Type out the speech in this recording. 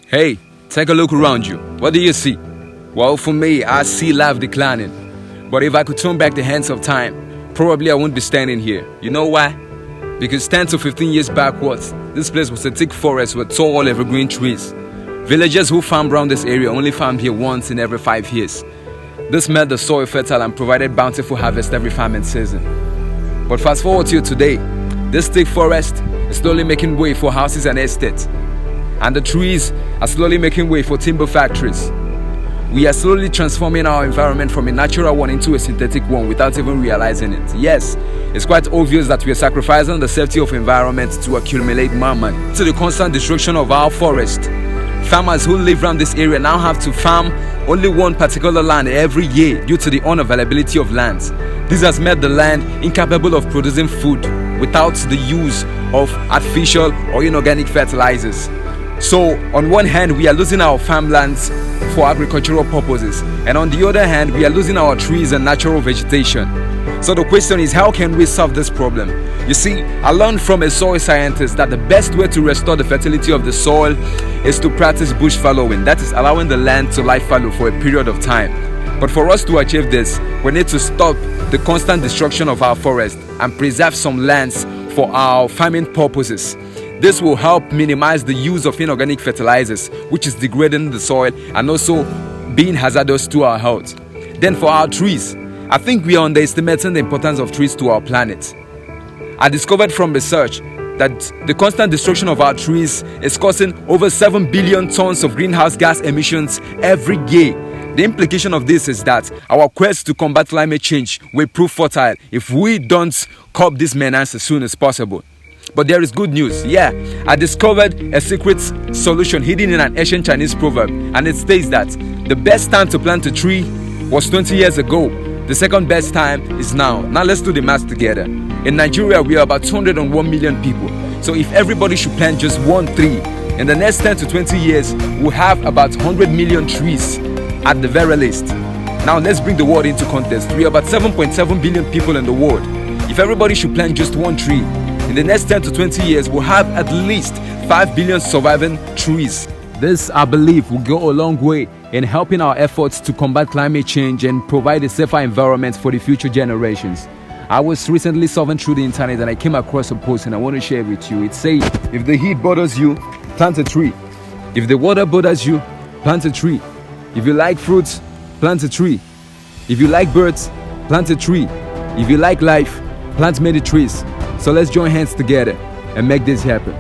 Hey, take a look around you. What do you see? Well, for me, I see life declining. But if I could turn back the hands of time, probably I wouldn't be standing here. You know why? Because 10 to 15 years backwards, this place was a thick forest with tall evergreen trees. Villagers who farmed around this area only farmed here once in every 5 years. This made the soil fertile and provided bountiful harvest every farming season. But fast forward to today, this thick forest is slowly making way for houses and estates. And the trees are slowly making way for timber factories. We are slowly transforming our environment from a natural one into a synthetic one without even realizing it. Yes, it's quite obvious that we are sacrificing the safety of environment to accumulate more money. To the constant destruction of our forest. Farmers who live around this area now have to farm only one particular land every year due to the unavailability of land. This has made the land incapable of producing food without the use of artificial or inorganic fertilizers. So, on one hand, we are losing our farmlands for agricultural purposes, and on the other hand, we are losing our trees and natural vegetation. So the question is, how can we solve this problem? You see, I learned from a soil scientist that the best way to restore the fertility of the soil is to practice bush fallowing, that is, allowing the land to lie fallow for a period of time. But for us to achieve this, we need to stop the constant destruction of our forest and preserve some lands for our farming purposes. This will help minimize the use of inorganic fertilizers, which is degrading the soil and also being hazardous to our health. Then for our trees, I think we are underestimating the importance of trees to our planet. I discovered from research that the constant destruction of our trees is causing over 7 billion tons of greenhouse gas emissions every year. The implication of this is that our quest to combat climate change will prove futile if we don't curb this menace as soon as possible. But there is good news. Yeah, I discovered a secret solution hidden in an ancient Chinese proverb, and it states that the best time to plant a tree was 20 years ago. The second best time is now. Now let's do the math together. In Nigeria, we are about 201 million people. So if everybody should plant just one tree, in the next 10 to 20 years, we'll have about 100 million trees at the very least. Now let's bring the world into context. We are about 7.7 billion people in the world. If everybody should plant just one tree, in the next 10 to 20 years, we'll have at least 5 billion surviving trees. This, I believe, will go a long way in helping our efforts to combat climate change and provide a safer environment for the future generations. I was recently surfing through the internet and I came across a post and I want to share it with you. It says, if the heat bothers you, plant a tree. If the water bothers you, plant a tree. If you like fruits, plant a tree. If you like birds, plant a tree. If you like life, plant many trees. So let's join hands together and make this happen.